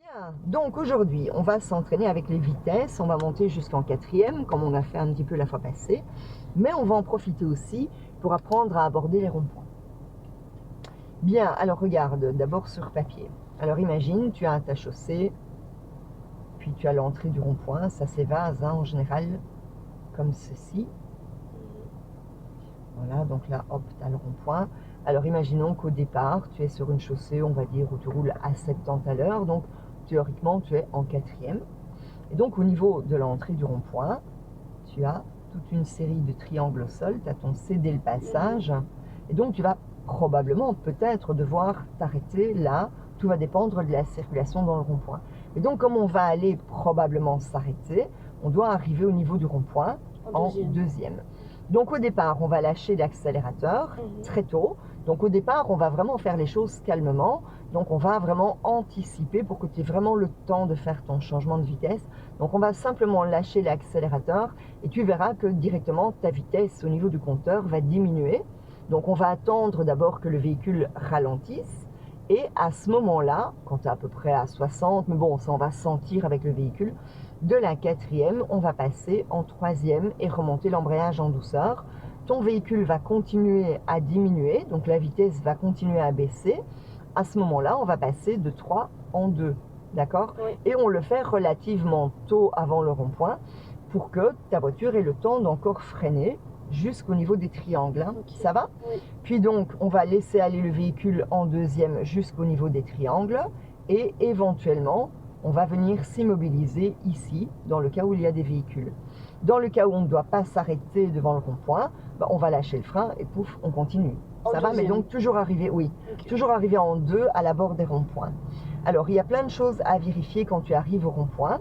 Bien, donc aujourd'hui, on va s'entraîner avec les vitesses. On va monter jusqu'en quatrième, comme on a fait un petit peu la fois passée. Mais on va en profiter aussi pour apprendre à aborder les ronds-points. Bien, alors regarde, d'abord sur papier. Alors imagine, tu as un tas chaussée, puis tu as l'entrée du rond-point. Ça s'évase en général comme ceci. Voilà, donc là, hop, tu as le rond-point. Alors imaginons qu'au départ, tu es sur une chaussée, on va dire, où tu roules à 70 à l'heure. Donc théoriquement, tu es en quatrième. Et donc au niveau de l'entrée du rond-point, tu as toute une série de triangles au sol, tu as ton cédé le passage, et donc tu vas probablement peut-être devoir t'arrêter là, tout va dépendre de la circulation dans le rond-point. Et donc comme on va aller probablement s'arrêter, on doit arriver au niveau du rond-point en deuxième. Donc au départ, on va lâcher l'accélérateur très tôt. Donc au départ, on va vraiment faire les choses calmement. Donc on va vraiment anticiper pour que tu aies vraiment le temps de faire ton changement de vitesse. Donc on va simplement lâcher l'accélérateur et tu verras que directement ta vitesse au niveau du compteur va diminuer. Donc on va attendre d'abord que le véhicule ralentisse. Et à ce moment-là, quand tu es à peu près à 60, mais bon, ça on va sentir avec le véhicule, de la quatrième, on va passer en troisième et remonter l'embrayage en douceur. Ton véhicule va continuer à diminuer, donc la vitesse va continuer à baisser. À ce moment-là, on va passer de 3 en 2, d'accord? Oui. Et on le fait relativement tôt avant le rond-point pour que ta voiture ait le temps d'encore freiner jusqu'au niveau des triangles. Hein. Okay. Ça va? Oui. Puis donc, on va laisser aller le véhicule en deuxième jusqu'au niveau des triangles et éventuellement, on va venir s'immobiliser ici, dans le cas où il y a des véhicules. Dans le cas où on ne doit pas s'arrêter devant le rond-point, bah on va lâcher le frein et pouf, on continue. Ça va, mais donc toujours arriver, oui, okay. Toujours arriver en deux à la bord des ronds-points. Alors, il y a plein de choses à vérifier quand tu arrives au rond-point.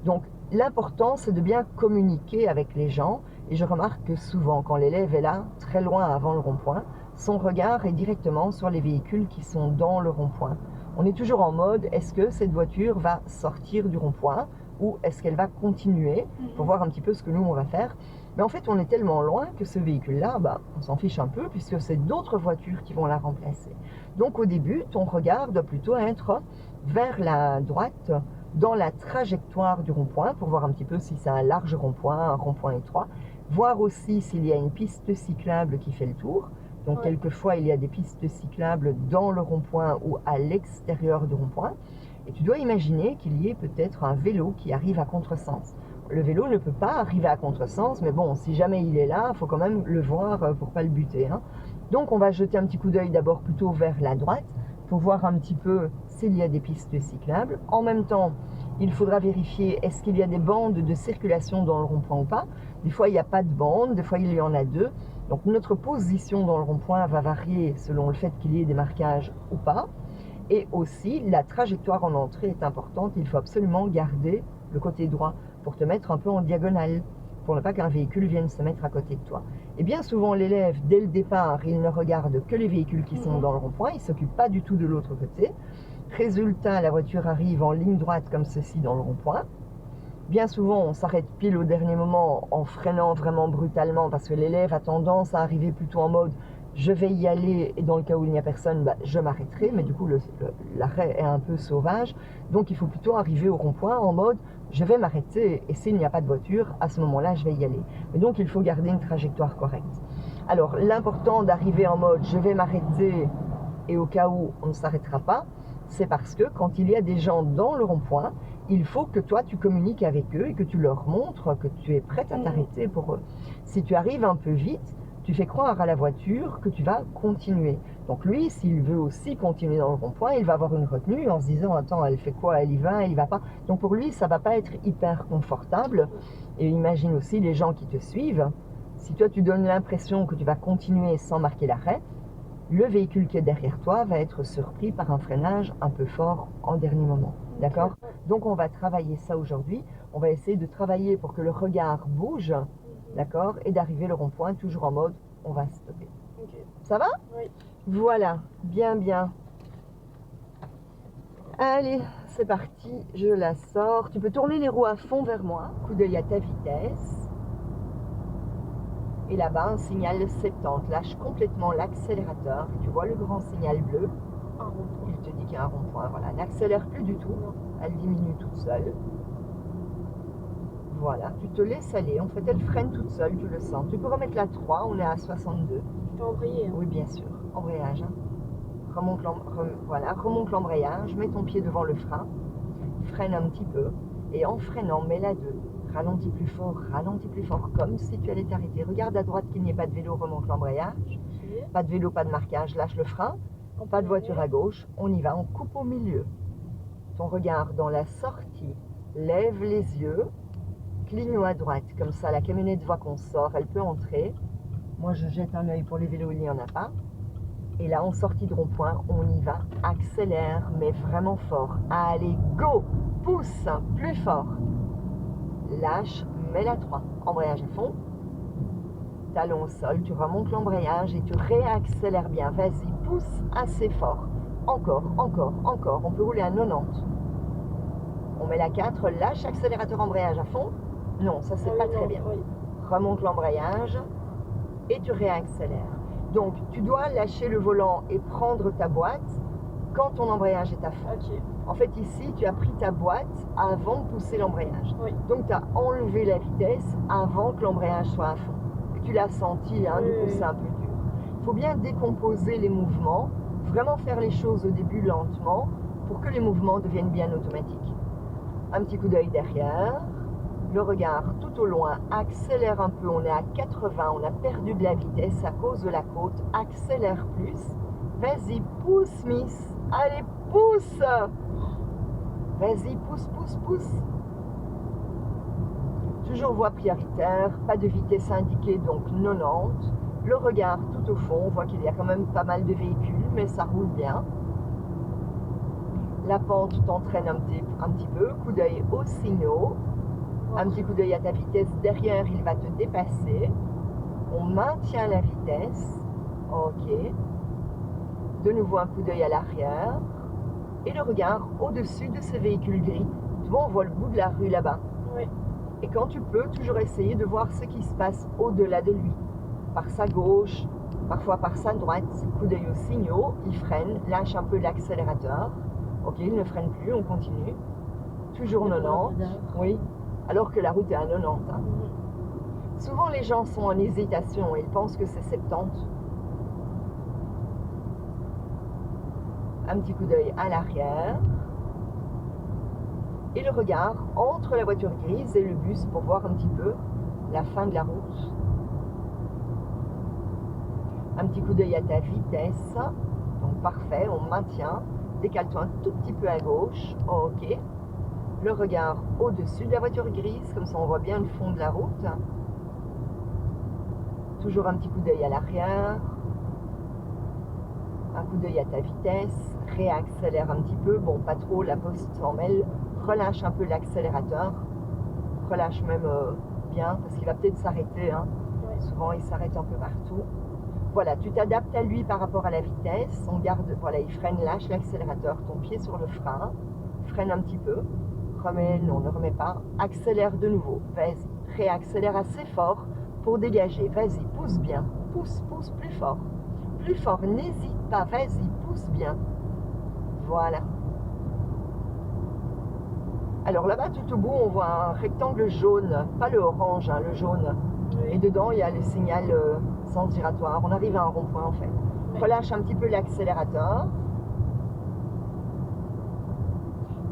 Donc, l'important, c'est de bien communiquer avec les gens. Et je remarque que souvent, quand l'élève est là, très loin avant le rond-point, son regard est directement sur les véhicules qui sont dans le rond-point. On est toujours en mode, est-ce que cette voiture va sortir du rond-point ou est-ce qu'elle va continuer pour voir un petit peu ce que nous, on va faire. Mais en fait, on est tellement loin que ce véhicule-là, bah, on s'en fiche un peu puisque c'est d'autres voitures qui vont la remplacer. Donc au début, ton regard doit plutôt être vers la droite dans la trajectoire du rond-point pour voir un petit peu si c'est un large rond-point, un rond-point étroit. Voir aussi s'il y a une piste cyclable qui fait le tour. Donc, quelquefois, il y a des pistes cyclables dans le rond-point ou à l'extérieur du rond-point. Et tu dois imaginer qu'il y ait peut-être un vélo qui arrive à contresens. Le vélo ne peut pas arriver à contresens, mais bon, si jamais il est là, il faut quand même le voir pour ne pas le buter. Hein. Donc, on va jeter un petit coup d'œil d'abord plutôt vers la droite pour voir un petit peu s'il y a des pistes cyclables. En même temps, il faudra vérifier est-ce qu'il y a des bandes de circulation dans le rond-point ou pas. Des fois, il n'y a pas de bande, des fois, il y en a deux. Donc notre position dans le rond-point va varier selon le fait qu'il y ait des marquages ou pas. Et aussi, la trajectoire en entrée est importante. Il faut absolument garder le côté droit pour te mettre un peu en diagonale, pour ne pas qu'un véhicule vienne se mettre à côté de toi. Et bien souvent, l'élève, dès le départ, il ne regarde que les véhicules qui sont dans le rond-point. Il ne s'occupe pas du tout de l'autre côté. Résultat, la voiture arrive en ligne droite comme ceci dans le rond-point. Bien souvent, on s'arrête pile au dernier moment en freinant vraiment brutalement parce que l'élève a tendance à arriver plutôt en mode je vais y aller et dans le cas où il n'y a personne, bah, je m'arrêterai. Mais du coup, l'arrêt est un peu sauvage. Donc, il faut plutôt arriver au rond-point en mode je vais m'arrêter et s'il n'y a pas de voiture, à ce moment-là, je vais y aller. Mais donc, il faut garder une trajectoire correcte. Alors, l'important d'arriver en mode je vais m'arrêter et au cas où on ne s'arrêtera pas, c'est parce que quand il y a des gens dans le rond-point, il faut que toi, tu communiques avec eux et que tu leur montres que tu es prête à t'arrêter pour eux. Si tu arrives un peu vite, tu fais croire à la voiture que tu vas continuer. Donc lui, s'il veut aussi continuer dans le rond-point, il va avoir une retenue en se disant « Attends, elle fait quoi? Elle y va, elle y va pas ?» Donc pour lui, ça ne va pas être hyper confortable. Et imagine aussi les gens qui te suivent. Si toi, tu donnes l'impression que tu vas continuer sans marquer l'arrêt, le véhicule qui est derrière toi va être surpris par un freinage un peu fort en dernier moment. D'accord? Donc, on va travailler ça aujourd'hui. On va essayer de travailler pour que le regard bouge, d'accord? Et d'arriver le rond-point toujours en mode on va stopper. Okay. Ça va? Oui. Voilà, bien, bien. Allez, c'est parti, je la sors. Tu peux tourner les roues à fond vers moi. Coup d'œil à ta vitesse. Et là-bas, un signal 70. Lâche complètement l'accélérateur. Tu vois le grand signal bleu. Il te dit qu'il y a un rond-point. Voilà, n'accélère plus du tout. Elle diminue toute seule. Voilà, tu te laisses aller. En fait, elle freine toute seule, tu le sens. Tu peux remettre la 3, on est à 62. Je peux embrayer. Hein. Oui, bien sûr. Embrayage. Hein. Voilà, remonte l'embrayage, mets ton pied devant le frein, freine un petit peu, et en freinant, mets la 2. Ralentis plus fort, comme si tu allais t'arrêter. Regarde à droite qu'il n'y ait pas de vélo, remonte l'embrayage. Pas de vélo, pas de marquage, lâche le frein. Pas de voiture à gauche, on y va, on coupe au milieu. Ton regard dans la sortie, lève les yeux, cligne à droite, comme ça la camionnette voit qu'on sort, elle peut entrer. Moi je jette un œil pour les vélos, il n'y en a pas. Et là, en sortie de rond-point, on y va, accélère, mais vraiment fort. Allez, go! Pousse, plus fort. Lâche, mets la 3. Embrayage à fond. Talon au sol, tu remontes l'embrayage et tu réaccélères bien. Vas-y, pousse assez fort. Encore. On peut rouler à 90. On met la 4, lâche accélérateur embrayage à fond. Non, ça c'est pas très bien. Oui. Remonte l'embrayage et tu réaccélères. Donc, tu dois lâcher le volant et prendre ta boîte quand ton embrayage est à fond. Okay. En fait, ici, tu as pris ta boîte avant de pousser l'embrayage. Oui. Donc, tu as enlevé la vitesse avant que l'embrayage soit à fond. Et tu l'as senti, hein, du coup, c'est un peu dur. Il faut bien décomposer les mouvements, vraiment faire les choses au début lentement pour que les mouvements deviennent bien automatiques. Un petit coup d'œil derrière. Le regard tout au loin, accélère un peu, on est à 80, on a perdu de la vitesse à cause de la côte, accélère plus. Vas-y, pousse Miss, allez pousse. Vas-y, pousse. Toujours voie prioritaire, pas de vitesse indiquée, donc 90. Le regard tout au fond, on voit qu'il y a quand même pas mal de véhicules, mais ça roule bien. La pente t'entraîne un petit peu, coup d'œil aux signaux. Un petit coup d'œil à ta vitesse, derrière il va te dépasser. On maintient la vitesse. Ok. De nouveau un coup d'œil à l'arrière. Et le regard au-dessus de ce véhicule gris. Tu vois, on voit le bout de la rue là-bas. Oui. Et quand tu peux, toujours essayer de voir ce qui se passe au-delà de lui. Par sa gauche, parfois par sa droite. Coup d'œil aux signaux, il freine, lâche un peu l'accélérateur. Ok, il ne freine plus, on continue. Toujours 90. Oui. Alors que la route est à 90. Hein. Souvent, les gens sont en hésitation et ils pensent que c'est 70. Un petit coup d'œil à l'arrière. Et le regard entre la voiture grise et le bus pour voir un petit peu la fin de la route. Un petit coup d'œil à ta vitesse. Donc, parfait, on maintient. Décale-toi un tout petit peu à gauche. Ok. Le regard au-dessus de la voiture grise, comme ça on voit bien le fond de la route. Toujours un petit coup d'œil à l'arrière. Un coup d'œil à ta vitesse. Réaccélère un petit peu. Bon, pas trop, la poste s'en mêle. Relâche un peu l'accélérateur. Relâche même bien, parce qu'il va peut-être s'arrêter. Hein. Ouais. Souvent, il s'arrête un peu partout. Voilà, tu t'adaptes à lui par rapport à la vitesse. On garde, voilà, il freine, lâche l'accélérateur. Ton pied sur le frein. Freine un petit peu. Remets, non, ne remets pas. Accélère de nouveau. Vas-y. Réaccélère assez fort pour dégager. Vas-y, pousse bien. Pousse plus fort. Plus fort, n'hésite pas. Vas-y, pousse bien. Voilà. Alors là-bas, tout au bout, on voit un rectangle jaune. Pas le orange, hein, le jaune. Oui. Et dedans, il y a le signal sens giratoire. On arrive à un rond-point, en fait. Oui. Relâche un petit peu l'accélérateur.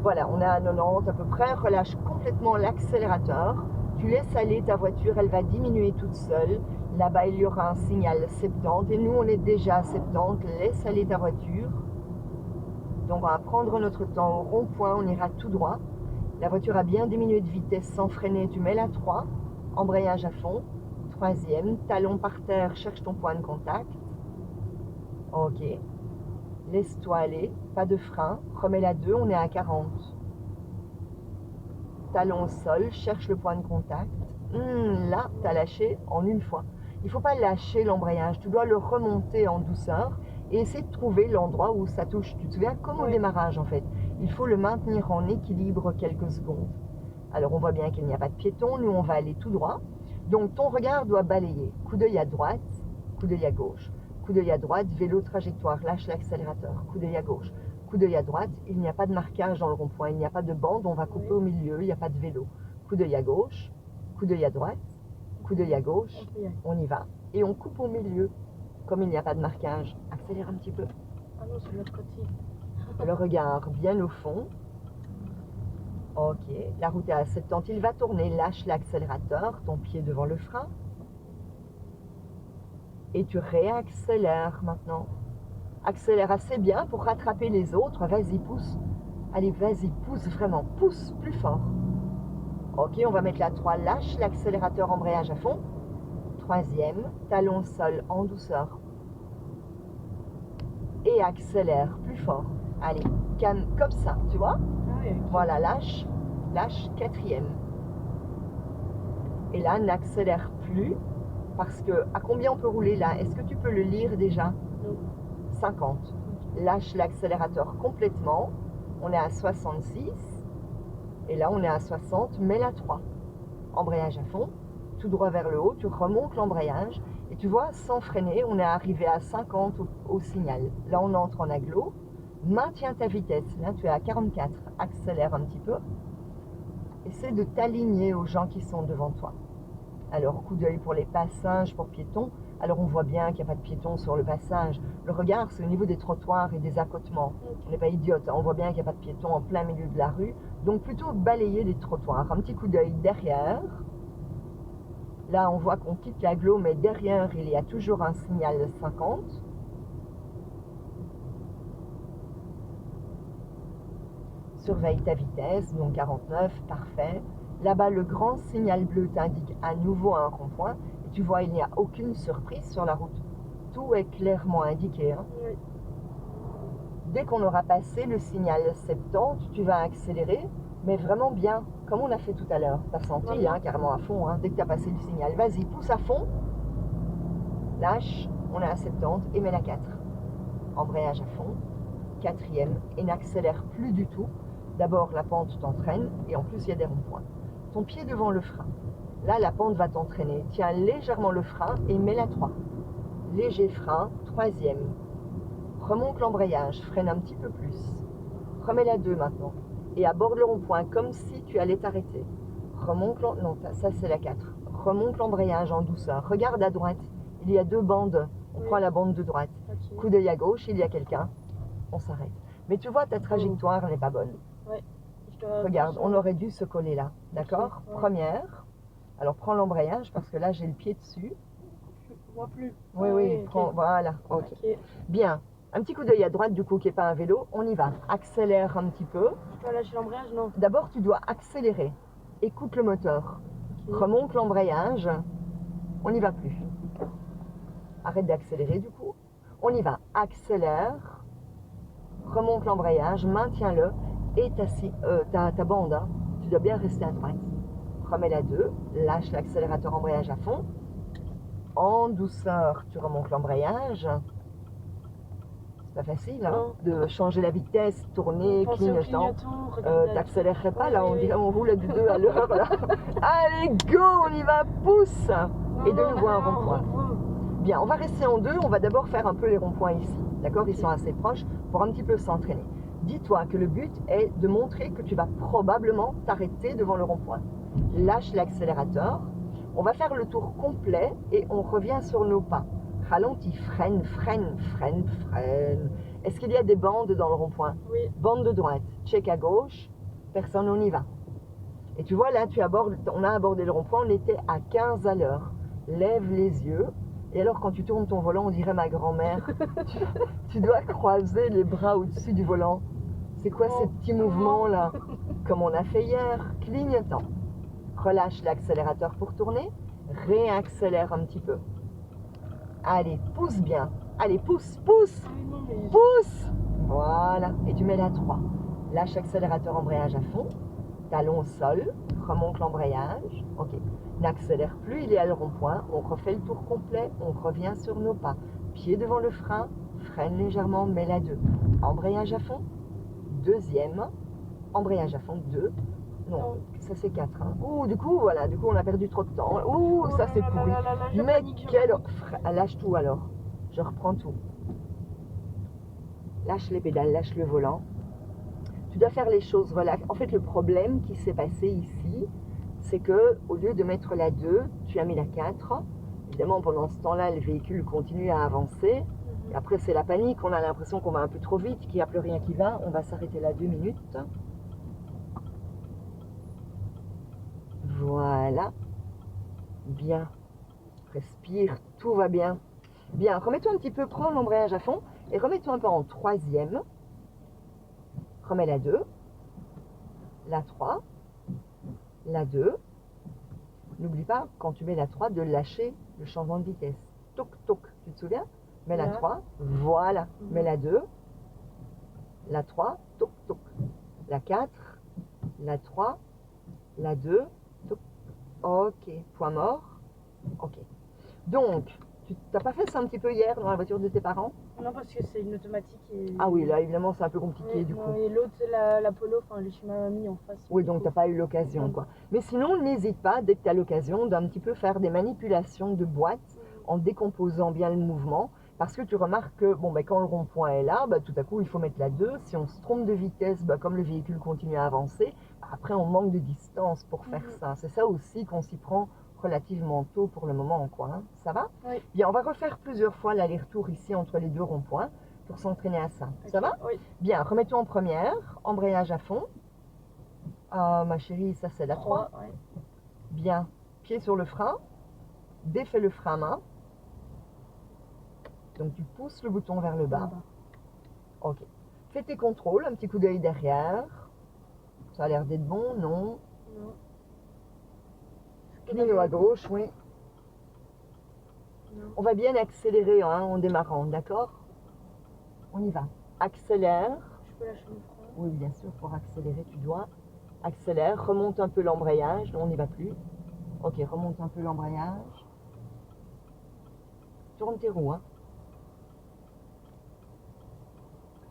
Voilà, on est à 90 à peu près. Relâche complètement l'accélérateur. Tu laisses aller ta voiture, elle va diminuer toute seule. Là-bas, il y aura un signal 70. Et nous, on est déjà à 70. Laisse aller ta voiture. Donc, on va prendre notre temps au rond-point. On ira tout droit. La voiture a bien diminué de vitesse sans freiner. Tu mets la 3. Embrayage à fond. 3e. Talon par terre. Cherche ton point de contact. Ok. Laisse-toi aller, pas de frein, remets la 2, on est à 40. Talon au sol, cherche le point de contact. Là, tu as lâché en une fois. Il ne faut pas lâcher l'embrayage, tu dois le remonter en douceur et essayer de trouver l'endroit où ça touche. Tu te souviens, comme au démarrage en fait. Il faut le maintenir en équilibre quelques secondes. Alors on voit bien qu'il n'y a pas de piéton, nous on va aller tout droit. Donc ton regard doit balayer. Coup d'œil à droite, coup d'œil à gauche. coup d'œil à droite, vélo trajectoire, lâche l'accélérateur, coup d'œil à gauche, coup d'œil à droite, il n'y a pas de marquage dans le rond-point, il n'y a pas de bande, on va couper au milieu, il n'y a pas de vélo. Coup d'œil à gauche, coup d'œil à droite, coup d'œil à gauche, on y va, et on coupe au milieu. Comme il n'y a pas de marquage, accélère un petit peu. Ah non, c'est de l'autre côté. Le regard bien au fond. Ok, la route est à 70, il va tourner, lâche l'accélérateur, ton pied devant le frein. Et tu réaccélères maintenant. Accélère assez bien pour rattraper les autres, vas-y, pousse. Allez, vas-y, pousse vraiment, pousse plus fort. Ok, on va mettre la 3, lâche l'accélérateur, embrayage à fond. Troisième, talon sol en douceur. Et accélère plus fort. Allez, calme, comme ça, tu vois? Ah oui, okay. Voilà, lâche, lâche, quatrième. Et là, n'accélère plus, parce que, à combien on peut rouler là? Est-ce que tu peux le lire déjà? Non. 50. Lâche l'accélérateur complètement. On est à 66. Et là, on est à 60, mets la 3. Embrayage à fond, tout droit vers le haut, tu remontes l'embrayage. Et tu vois, sans freiner, on est arrivé à 50 au signal. Là, on entre en agglo. Maintiens ta vitesse. Là, tu es à 44. Accélère un petit peu. Essaie de t'aligner aux gens qui sont devant toi. Alors, coup d'œil pour les passages, pour piétons. Alors, on voit bien qu'il n'y a pas de piétons sur le passage. Le regard, c'est au niveau des trottoirs et des accotements. On n'est pas idiote. On voit bien qu'il n'y a pas de piétons en plein milieu de la rue. Donc, plutôt balayer les trottoirs. Un petit coup d'œil derrière. Là, on voit qu'on quitte l'agglo, mais derrière, il y a toujours un signal 50. Surveille ta vitesse, donc 49, parfait. Là-bas, le grand signal bleu t'indique à nouveau un rond-point. Et tu vois, il n'y a aucune surprise sur la route. Tout est clairement indiqué. Hein. Oui. Dès qu'on aura passé le signal 70, tu vas accélérer, mais vraiment bien, comme on a fait tout à l'heure. Tu as senti, hein, carrément à fond, hein, dès que tu as passé le signal. Vas-y, pousse à fond. Lâche, on est à 70 et mets la 4. Embrayage à fond. Quatrième, et n'accélère plus du tout. D'abord, la pente t'entraîne, et en plus, il y a des ronds-points. Ton pied devant le frein. Là, la pente va t'entraîner. Tiens légèrement le frein et mets la 3. Léger frein, troisième. Remonte l'embrayage, freine un petit peu plus. Remets la 2 maintenant. Et aborde le rond-point comme si tu allais t'arrêter. Remonte non, ça c'est la 4. Remonte l'embrayage en douceur. Regarde à droite. Il y a 2 bandes. On prend la bande de droite. Okay. Coup d'œil à gauche, il y a quelqu'un. On s'arrête. Mais tu vois, ta trajectoire n'est pas bonne. Ouais. Regarde, on aurait dû se coller là. D'accord? Okay, ouais. Première. Alors prends l'embrayage parce que là j'ai le pied dessus. Je vois plus. Oui, oui, prends, voilà. Ok. Okay. Bien. Un petit coup d'œil à droite, du coup, qui n'est pas un vélo. On y va. Accélère un petit peu. Je dois lâcher l'embrayage, non? D'abord, tu dois accélérer. Écoute le moteur. Okay. Remonte l'embrayage. On n'y va plus. Arrête d'accélérer, du coup. On y va. Accélère. Remonte l'embrayage. Maintiens-le. Et ta bande, hein, tu dois bien rester à droite. Remets la 2. Lâche l'accélérateur embrayage à fond. En douceur, tu remontes l'embrayage. C'est pas facile hein, de changer la vitesse, tourner, clignotant. T'accélérerais pas là, on dirait on roule à du 2 à l'heure là. Allez, go, on y va, pousse. Et de nouveau un rond-point. Bien, on va rester en 2, on va d'abord faire un peu les ronds-points ici. D'accord, ils sont assez proches pour un petit peu s'entraîner. Dis-toi que le but est de montrer que tu vas probablement t'arrêter devant le rond-point. Lâche l'accélérateur. On va faire le tour complet et on revient sur nos pas. Ralentis, freine, freine, freine, freine. Est-ce qu'il y a des bandes dans le rond-point? Oui. Bande de droite, check à gauche, personne, on y va. Et tu vois là, on a abordé le rond-point, on était à 15 à l'heure. Lève les yeux. Et alors quand tu tournes ton volant, on dirait ma grand-mère. tu dois croiser les bras au-dessus du volant. C'est quoi ces petits mouvements là? Comme on a fait hier, clignotant. Relâche l'accélérateur pour tourner. Réaccélère un petit peu. Allez, pousse bien. Allez, pousse, pousse, pousse. Voilà. Et tu mets la 3. Lâche l'accélérateur embrayage à fond. Talon au sol. Remonte l'embrayage. Ok. N'accélère plus, il est à le rond-point. On refait le tour complet. On revient sur nos pas. Pied devant le frein. Freine légèrement, mets la 2. Embrayage à fond. Deuxième. Embrayage à fond. 2. Non, ça c'est 4. Hein. Ouh, du coup, voilà, du coup on a perdu trop de temps. Ouh, ça c'est pourri. Mais quel... Lâche tout alors. je reprends tout. Lâche les pédales, lâche le volant. Tu dois faire les choses relax. En fait, le problème qui s'est passé ici, c'est que au lieu de mettre la 2, tu as mis la 4. Évidemment, pendant ce temps-là, le véhicule continue à avancer. Et après, c'est la panique. On a l'impression qu'on va un peu trop vite, qu'il n'y a plus rien qui va. On va s'arrêter là 2 minutes. Voilà. Bien. Respire, tout va bien. Bien, remets-toi un petit peu, prends l'embrayage à fond et remets-toi un peu en 3e. Remets la 2, la 3, la 2. N'oublie pas, quand tu mets la 3, de lâcher le changement de vitesse. Toc, toc, tu te souviens? Mets la 3, voilà. Mets la 2, la 3, toc, toc. La 4, la 3, la 2, toc. Ok, point mort. Ok. Donc, tu n'as pas fait ça un petit peu hier dans la voiture de tes parents? Non, parce que c'est une automatique. Et... Ah oui, là évidemment c'est un peu compliqué oui, du coup. Et l'autre, la Polo, enfin, je suis mis en face. Oui, donc tu n'as pas eu l'occasion quoi. Mais sinon, n'hésite pas, dès que tu as l'occasion, d'un petit peu faire des manipulations de boîte en décomposant bien le mouvement. Parce que tu remarques que bon, quand le rond-point est là, tout à coup il faut mettre la 2. Si on se trompe de vitesse, comme le véhicule continue à avancer, après on manque de distance pour faire ça. C'est ça aussi qu'on s'y prend relativement tôt pour le moment, quoi. Hein. Ça va? Oui. Bien, on va refaire plusieurs fois l'aller-retour ici entre les deux ronds-points pour s'entraîner à ça. Okay. Ça va? Oui. Bien, remets-toi en première, embrayage à fond. Ah, ma chérie, ça c'est la 3. Ouais. Bien, pied sur le frein, défais le frein à main. Donc tu pousses le bouton vers le bas. Ok. Fais tes contrôles, un petit coup d'œil derrière. Ça a l'air d'être bon, non? Non. Clignot à gauche, oui. Non. On va bien accélérer en démarrant, d'accord? On y va. Accélère. Je peux lâcher le frein? Oui, bien sûr, pour accélérer, tu dois. Accélère, remonte un peu l'embrayage. On n'y va plus. Ok, remonte un peu l'embrayage. Tourne tes roues. Hein.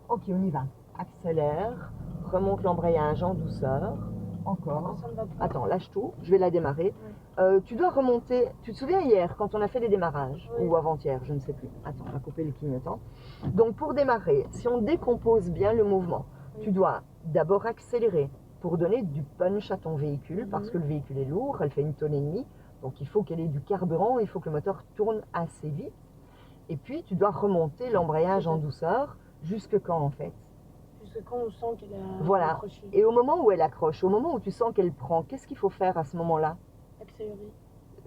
Ok, on y va. Accélère, remonte l'embrayage en douceur. Encore. Ça ne va pas. Attends, lâche tout. Je vais la démarrer. Tu dois remonter. Tu te souviens hier quand on a fait les démarrages? Oui. Ou avant-hier, je ne sais plus. Attends, on va couper le clignotant. Donc pour démarrer, si on décompose bien le mouvement, tu dois d'abord accélérer pour donner du punch à ton véhicule parce que le véhicule est lourd, elle fait 1,5 tonnes. Donc il faut qu'elle ait du carburant, il faut que le moteur tourne assez vite. Et puis tu dois remonter l'embrayage en douceur. Jusque quand en fait? Jusque quand on sent qu'elle a accroché. Et au moment où elle accroche, au moment où tu sens qu'elle prend, qu'est-ce qu'il faut faire à ce moment-là? Accélérer.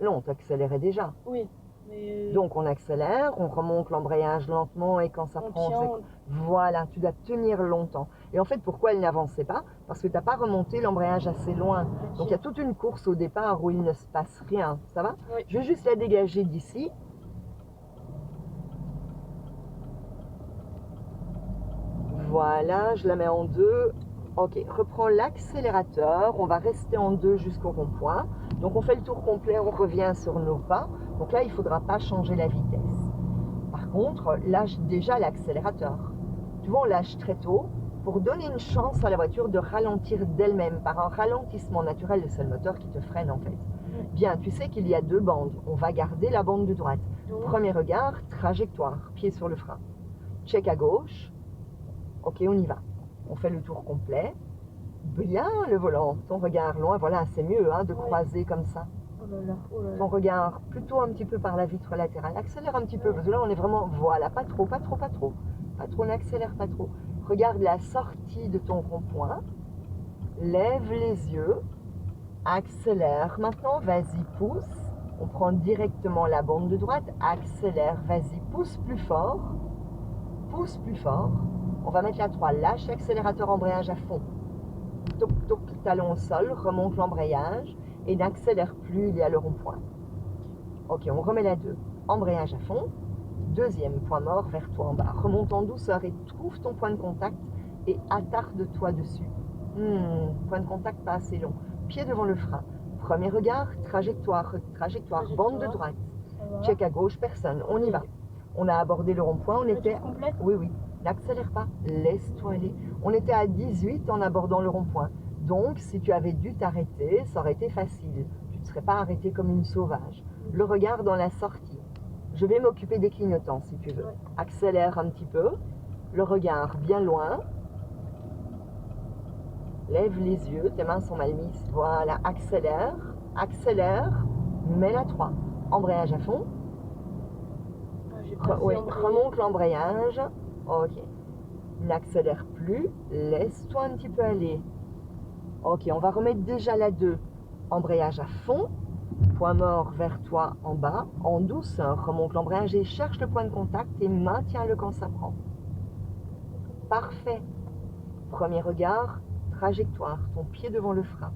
Non, tu accélérais déjà. Oui. Mais... Donc on accélère, on remonte l'embrayage lentement et quand ça prend... Voilà, tu dois tenir longtemps. Et en fait, pourquoi elle n'avançait pas? Parce que tu n'as pas remonté l'embrayage assez loin. Okay. Donc il y a toute une course au départ où il ne se passe rien. Ça va? Oui. Je vais juste la dégager d'ici. Voilà, je la mets en 2. Ok, reprends l'accélérateur. On va rester en 2 jusqu'au rond-point. Donc on fait le tour complet, on revient sur nos pas. Donc là, il ne faudra pas changer la vitesse. Par contre, lâche déjà l'accélérateur. Tu vois, on lâche très tôt pour donner une chance à la voiture de ralentir d'elle-même. Par un ralentissement naturel, c'est le moteur qui te freine en fait. Bien, tu sais qu'il y a 2 bandes. On va garder la bande de droite. Premier regard, trajectoire, pied sur le frein. Check à gauche. Ok, on y va. On fait le tour complet. Bien le volant, ton regard loin, voilà, c'est mieux de croiser comme ça. Oh là là, oh là là. Ton regard plutôt un petit peu par la vitre latérale. Accélère un petit peu, parce que là on est vraiment, voilà, pas trop, pas trop, pas trop. Pas trop, n'accélère pas trop. Regarde la sortie de ton rond-point. Lève les yeux. Accélère. Maintenant, vas-y, pousse. On prend directement la bande de droite. Accélère, vas-y, pousse plus fort. Pousse plus fort. On va mettre la 3, lâche l'accélérateur, embrayage à fond. Toc, toc, talon au sol, remonte l'embrayage et n'accélère plus, il y a le rond-point. Ok, on remet la 2, embrayage à fond. Deuxième point mort vers toi en bas. Remonte en douceur et trouve ton point de contact et attarde-toi dessus. Point de contact pas assez long. Pied devant le frein. Premier regard, trajectoire, bande de droite. Check à gauche, personne. On y va. On a abordé le rond-point, on était... Oui, oui. N'accélère pas, laisse-toi aller. On était à 18 en abordant le rond-point. Donc, si tu avais dû t'arrêter, ça aurait été facile. Tu ne serais pas arrêté comme une sauvage. Le regard dans la sortie. Je vais m'occuper des clignotants si tu veux. Ouais. Accélère un petit peu, le regard bien loin. Lève les yeux, tes mains sont mal mises. Voilà, accélère, accélère, mets la 3. Embrayage à fond. Ah, j'ai pas assez Oui, embrayé. remonte l'embrayage. Ok. N'accélère plus, laisse-toi un petit peu aller. Ok, on va remettre déjà la 2. Embrayage à fond. Point mort vers toi en bas, en douceur. Remonte l'embrayage et cherche le point de contact et maintiens-le quand ça prend. Parfait. Premier regard, trajectoire, ton pied devant le frein.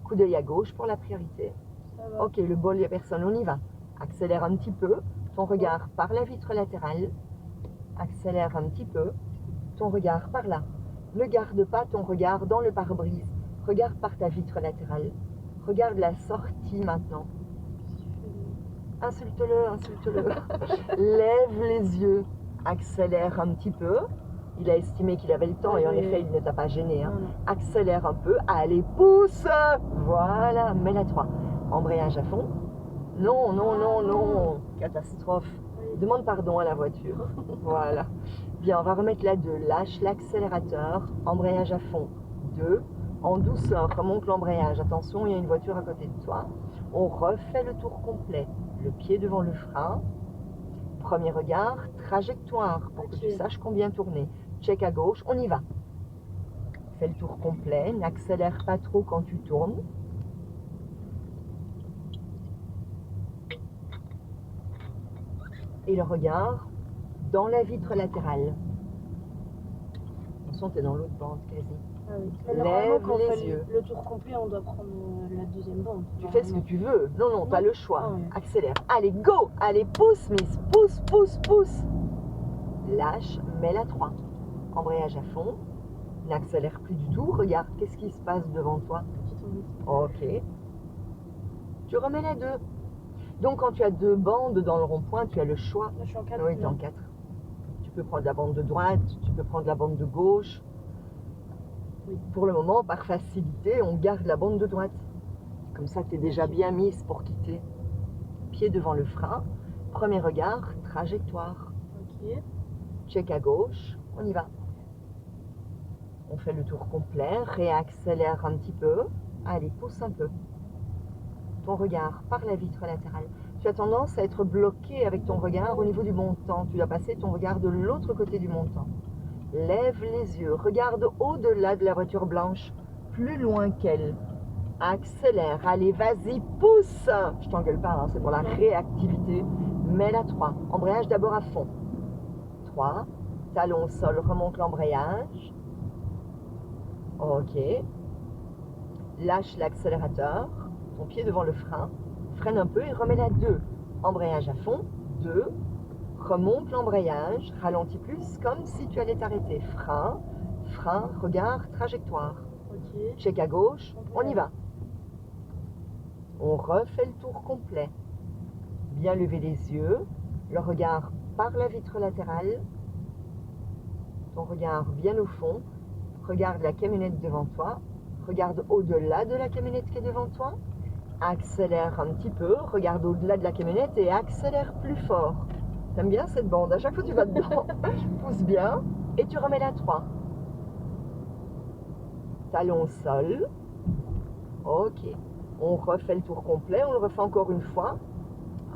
Coup d'œil à gauche pour la priorité. Ça va. Ok, le bol, il n'y a personne, on y va. Accélère un petit peu, ton regard par la vitre latérale. Accélère un petit peu, ton regard par là. Ne garde pas ton regard dans le pare-brise. Regarde par ta vitre latérale. Regarde la sortie maintenant. Insulte-le, insulte-le. Lève les yeux. Accélère un petit peu. Il a estimé qu'il avait le temps et en effet, il ne t'a pas gêné. Hein. Accélère un peu. Allez, pousse. Voilà, mets la 3. Embrayage à fond. Non, non, non, non. Catastrophe. Demande pardon à la voiture. Voilà. Bien, on va remettre la 2. Lâche l'accélérateur. Embrayage à fond. 2. En douceur, remonte l'embrayage. Attention, il y a une voiture à côté de toi. On refait le tour complet. Le pied devant le frein. Premier regard, trajectoire pour que tu saches combien tourner. Check à gauche, on y va. Fais le tour complet, n'accélère pas trop quand tu tournes. Et le regard dans la vitre latérale. Attention, tu es dans l'autre bande quasi. Ah oui. Mais Lève quand on les fait yeux. le tour complet, on doit prendre la deuxième bande. Tu fais ce que tu veux. Non, non, tu as le choix. Ah ouais. Accélère. Allez, go. Allez, pousse, Miss. Pousse, pousse, pousse. Lâche, mets la 3. Embrayage à fond. N'accélère plus du tout. Regarde, qu'est-ce qui se passe devant toi? Ok. Tu remets la 2. Donc, quand tu as 2 bandes dans le rond-point, tu as le choix. Là, je suis en 4. Oui, tu es en 4. Tu peux prendre la bande de droite, tu peux prendre la bande de gauche. Oui. Pour le moment, par facilité, on garde la bande de droite. Comme ça, tu es déjà bien mise pour quitter. Pied devant le frein. Premier regard, trajectoire. Ok. Check à gauche, on y va. On fait le tour complet, réaccélère un petit peu. Allez, pousse un peu. Ton regard par la vitre latérale. Tu as tendance à être bloqué avec ton regard au niveau du montant. Tu dois passer ton regard de l'autre côté du montant. Lève les yeux, regarde au-delà de la voiture blanche, plus loin qu'elle. Accélère, allez, vas-y, pousse. Je t'engueule pas, hein, c'est pour la réactivité. Mets la 3. Embrayage d'abord à fond. 3. Talon au sol, remonte l'embrayage. Ok. Lâche l'accélérateur. Ton pied devant le frein. Freine un peu et remets la 2. Embrayage à fond. 2. Remonte l'embrayage. Ralentis plus comme si tu allais t'arrêter. Frein. Frein. Regard. Trajectoire. Ok. Check à gauche. On y va. On refait le tour complet. Bien lever les yeux. Le regard par la vitre latérale. Ton regard bien au fond. Regarde la camionnette devant toi. Regarde au-delà de la camionnette qui est devant toi. Accélère un petit peu. Regarde au-delà de la camionnette et accélère plus fort. T'aimes bien cette bande? À chaque fois que tu vas dedans, pousse bien et tu remets la 3. Talon au sol. Ok. On refait le tour complet. On le refait encore une fois.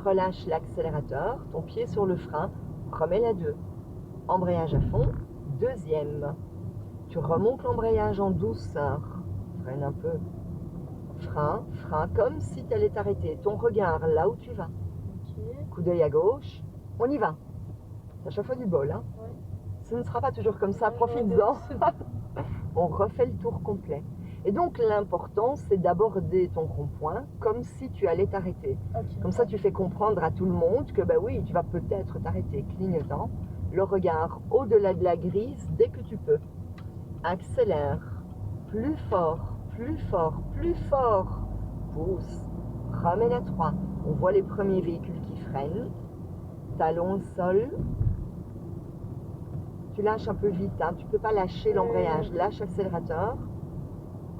Relâche l'accélérateur. Ton pied sur le frein. Remets la 2. Embrayage à fond. Deuxième. Tu remontes l'embrayage en douceur. Freine un peu. Frein, frein, comme si tu allais t'arrêter. Ton regard là où tu vas. Ok. Coup d'œil à gauche. On y va. C'est à chaque fois du bol. Hein. Ouais. Ce ne sera pas toujours comme ça. Profites-en. On refait le tour complet. Et donc l'important, c'est d'aborder ton rond-point comme si tu allais t'arrêter. Ok. Comme ça, tu fais comprendre à tout le monde que, bah oui, tu vas peut-être t'arrêter. Clignotant. Le regard au-delà de la grise dès que tu peux. Accélère. Plus fort, plus fort, plus fort. Pousse. Remets la 3. On voit les premiers véhicules qui freinent. Talon au sol. Tu lâches un peu vite. Hein. Tu ne peux pas lâcher l'embrayage. Lâche l'accélérateur.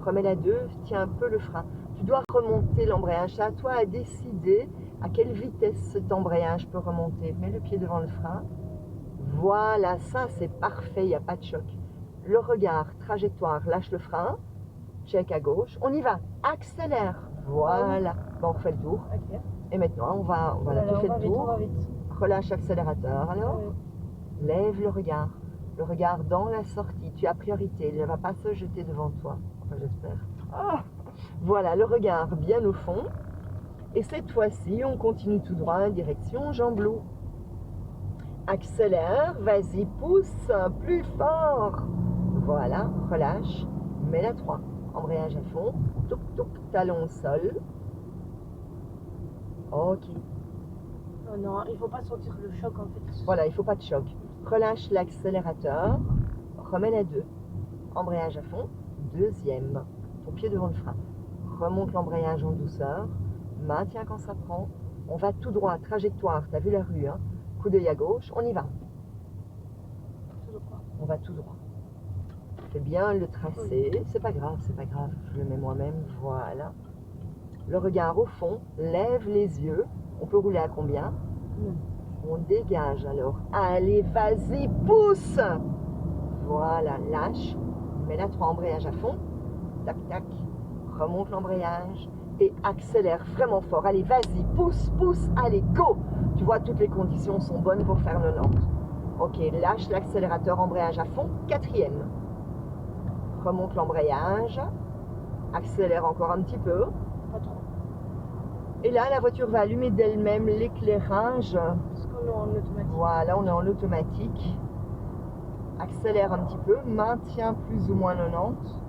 Remets la 2. Tiens un peu le frein. Tu dois remonter l'embrayage. C'est à toi à décider À quelle vitesse cet embrayage peut remonter? Mets le pied devant le frein. Voilà, ça c'est parfait, il n'y a pas de choc. Le regard, trajectoire, lâche le frein. Check à gauche. On y va. Accélère. Voilà. Bon, on refait le tour. Ok. Et maintenant, voilà, tu fais le tour. Relâche l'accélérateur. Alors, lève le regard. Le regard dans la sortie. Tu as priorité. Il ne va pas se jeter devant toi. Enfin, j'espère. Ah, voilà, le regard bien au fond. Et cette fois-ci, on continue tout droit, direction Jean-Blou. Accélère, vas-y, pousse, plus fort. Voilà, relâche, mets la 3. Embrayage à fond, touc, touc, talon au sol. Ok. Oh non, il faut pas sentir le choc en fait. Voilà, il ne faut pas de choc. Relâche l'accélérateur, remets la 2. Embrayage à fond, deuxième. Ton pied devant le frein. Remonte l'embrayage en douceur. Maintiens quand ça prend. On va tout droit, trajectoire. Tu as vu la rue, hein? Coup d'œil à gauche, on y va. Tout droit. On va tout droit. Fais bien le tracé. C'est pas grave, c'est pas grave. Je le mets moi-même. Voilà. Le regard au fond. Lève les yeux. On peut rouler à combien? On dégage alors. Allez, vas-y, pousse. Voilà, lâche. Mets la 3, embrayage à fond. Tac, tac. Remonte l'embrayage. Et accélère vraiment fort. Allez, vas-y, pousse, pousse, allez, go. Tu vois, toutes les conditions sont bonnes pour faire 90. Ok, lâche l'accélérateur, embrayage à fond, 4e. Remonte l'embrayage. Accélère encore un petit peu. Pas trop. Et là, la voiture va allumer d'elle-même l'éclairage. Parce qu'on est en automatique. Voilà, on est en automatique. Accélère un petit peu, maintiens plus ou moins 90.